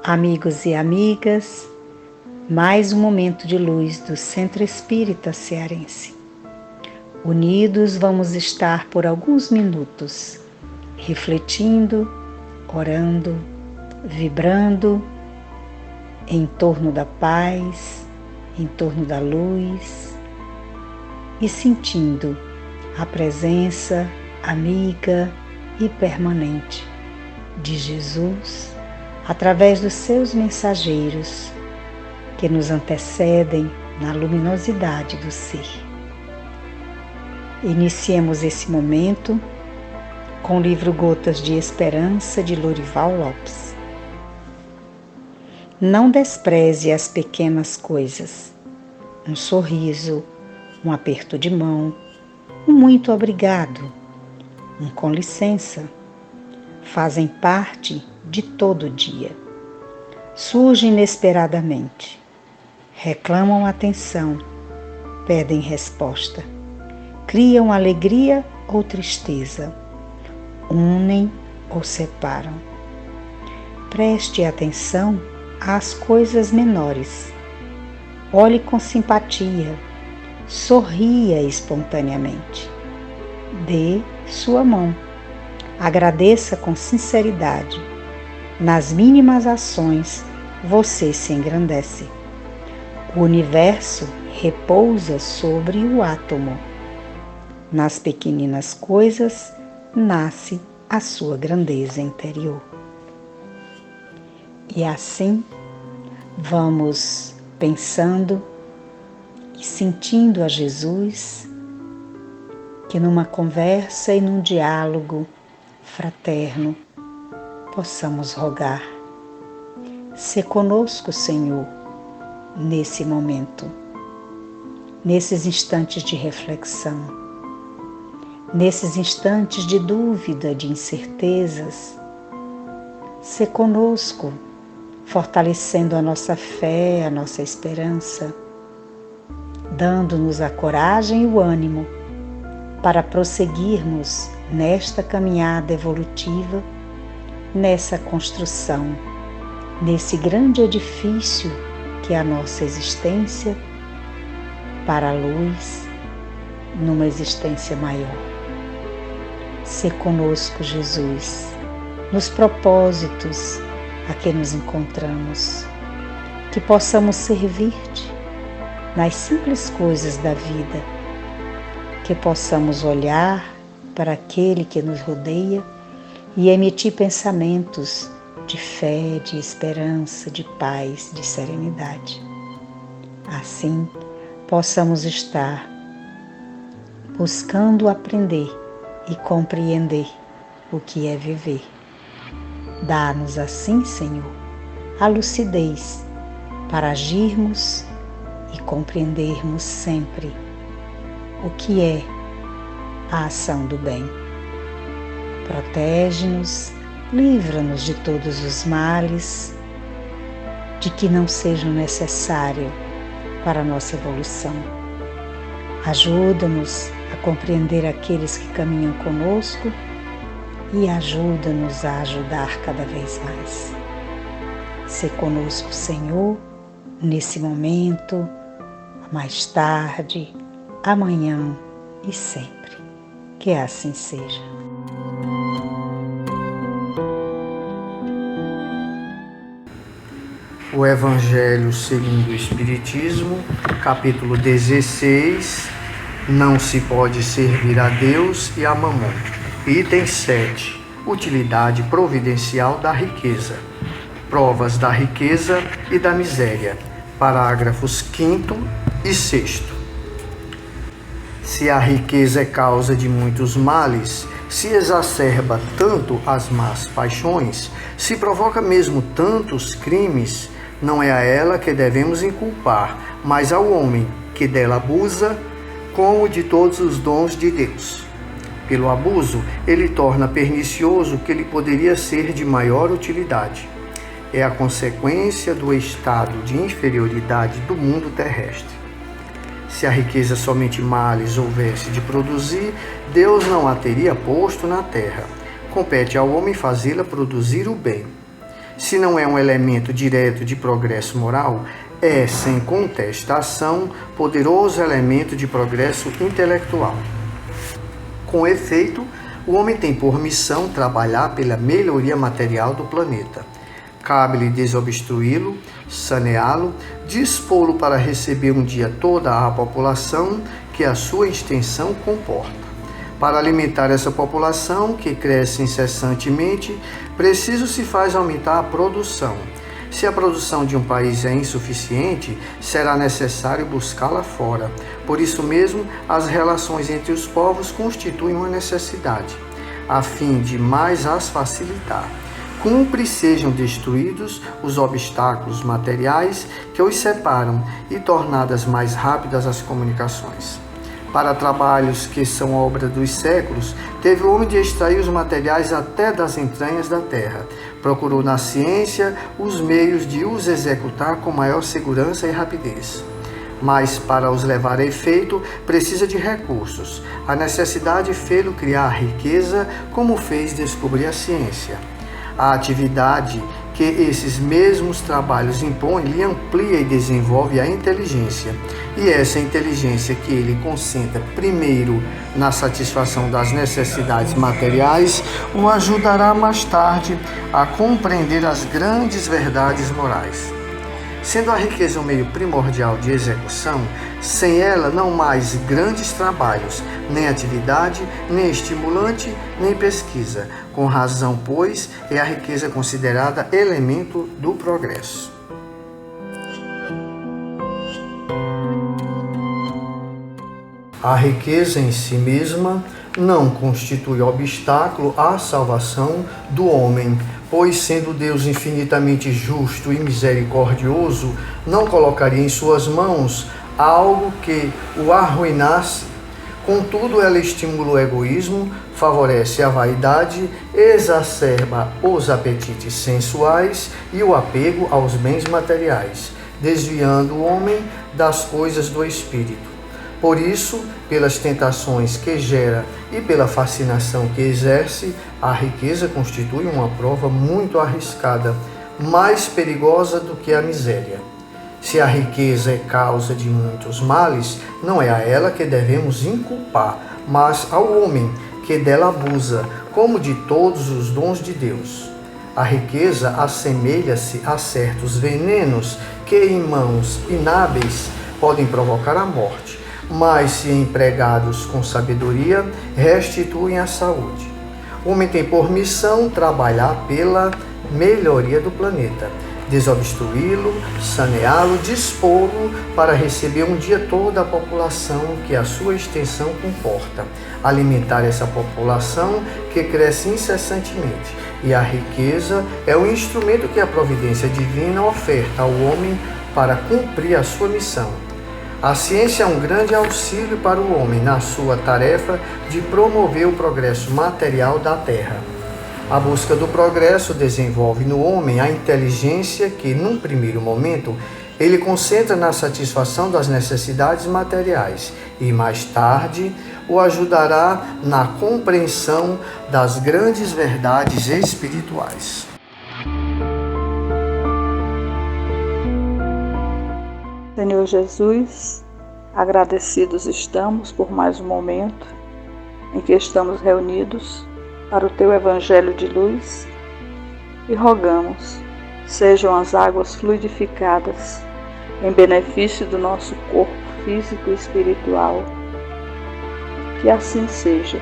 Amigos e amigas, mais um momento de luz do Centro Espírita Cearense. Unidos vamos estar por alguns minutos, refletindo, orando, vibrando em torno da paz, em torno da luz e sentindo a presença amiga e permanente de Jesus através dos seus mensageiros que nos antecedem na luminosidade do ser. Iniciemos esse momento com o livro Gotas de Esperança de Lorival Lopes. Não despreze as pequenas coisas. Um sorriso, um aperto de mão, um muito obrigado, um com licença, fazem parte de todo dia. Surgem inesperadamente, reclamam atenção, pedem resposta, criam alegria ou tristeza, unem ou separam. Preste atenção às coisas menores. Olhe com simpatia, sorria espontaneamente. Dê sua mão. Agradeça com sinceridade. Nas mínimas ações, você se engrandece. O universo repousa sobre o átomo. Nas pequeninas coisas, nasce a sua grandeza interior. E assim, vamos pensando e sentindo a Jesus, que numa conversa e num diálogo fraterno, possamos rogar. Sê conosco, Senhor, nesse momento, nesses instantes de reflexão, nesses instantes de dúvida, de incertezas. Sê conosco, fortalecendo a nossa fé, a nossa esperança, dando-nos a coragem e o ânimo para prosseguirmos nesta caminhada evolutiva, nessa construção, nesse grande edifício que é a nossa existência, para a luz, numa existência maior. Sê conosco, Jesus, nos propósitos a que nos encontramos, que possamos servir-te nas simples coisas da vida, que possamos olhar para aquele que nos rodeia e emitir pensamentos de fé, de esperança, de paz, de serenidade. Assim, possamos estar buscando aprender e compreender o que é viver. Dá-nos assim, Senhor, a lucidez para agirmos e compreendermos sempre o que é a ação do bem. Protege-nos, livra-nos de todos os males, de que não sejam necessários para a nossa evolução. Ajuda-nos a compreender aqueles que caminham conosco e ajuda-nos a ajudar cada vez mais. Sê conosco, Senhor, nesse momento, mais tarde, amanhã e sempre. Que assim seja. O Evangelho segundo o Espiritismo, capítulo 16, não se pode servir a Deus e a Mamon. Item 7, utilidade providencial da riqueza. Provas da riqueza e da miséria. Parágrafos 5º e 6º. Se a riqueza é causa de muitos males, se exacerba tanto as más paixões, se provoca mesmo tantos crimes, não é a ela que devemos inculpar, mas ao homem que dela abusa, como de todos os dons de Deus. Pelo abuso, ele torna pernicioso o que lhe poderia ser de maior utilidade. É a consequência do estado de inferioridade do mundo terrestre. Se a riqueza somente males houvesse de produzir, Deus não a teria posto na terra. Compete ao homem fazê-la produzir o bem. Se não é um elemento direto de progresso moral, é, sem contestação, poderoso elemento de progresso intelectual. Com efeito, o homem tem por missão trabalhar pela melhoria material do planeta. Cabe-lhe desobstruí-lo, saneá-lo, dispô-lo para receber um dia toda a população que a sua extensão comporta. Para alimentar essa população, que cresce incessantemente, preciso se faz aumentar a produção. Se a produção de um país é insuficiente, será necessário buscá-la fora. Por isso mesmo, as relações entre os povos constituem uma necessidade, a fim de mais as facilitar. Cumpre sejam destruídos os obstáculos materiais que os separam e tornadas mais rápidas as comunicações. Para trabalhos que são obra dos séculos, teve o homem de extrair os materiais até das entranhas da terra. Procurou na ciência os meios de os executar com maior segurança e rapidez. Mas para os levar a efeito, precisa de recursos. A necessidade fê-lo criar a riqueza, como fez descobrir a ciência. A atividade que esses mesmos trabalhos impõem lhe amplia e desenvolve a inteligência. E essa inteligência que ele concentra primeiro na satisfação das necessidades materiais o ajudará mais tarde a compreender as grandes verdades morais. Sendo a riqueza um meio primordial de execução, sem ela não mais grandes trabalhos, nem atividade, nem estimulante, nem pesquisa. Com razão, pois, é a riqueza considerada elemento do progresso. A riqueza em si mesma não constitui obstáculo à salvação do homem, pois, sendo Deus infinitamente justo e misericordioso, não colocaria em suas mãos algo que o arruinasse. Contudo, ela estimula o egoísmo, favorece a vaidade, exacerba os apetites sensuais e o apego aos bens materiais, desviando o homem das coisas do espírito. Por isso, pelas tentações que gera e pela fascinação que exerce, a riqueza constitui uma prova muito arriscada, mais perigosa do que a miséria. Se a riqueza é causa de muitos males, não é a ela que devemos inculpar, mas ao homem que dela abusa, como de todos os dons de Deus. A riqueza assemelha-se a certos venenos que, em mãos inábeis, podem provocar a morte, mas, se empregados com sabedoria, restituem a saúde. O homem tem por missão trabalhar pela melhoria do planeta, desobstruí-lo, saneá-lo, dispô-lo para receber um dia toda a população que a sua extensão comporta, alimentar essa população que cresce incessantemente. E a riqueza é o instrumento que a providência divina oferta ao homem para cumprir a sua missão. A ciência é um grande auxílio para o homem na sua tarefa de promover o progresso material da Terra. A busca do progresso desenvolve no homem a inteligência que, num primeiro momento, ele concentra na satisfação das necessidades materiais e, mais tarde, o ajudará na compreensão das grandes verdades espirituais. Senhor Jesus, agradecidos estamos por mais um momento em que estamos reunidos para o Teu Evangelho de luz e rogamos, sejam as águas fluidificadas em benefício do nosso corpo físico e espiritual. Que assim seja.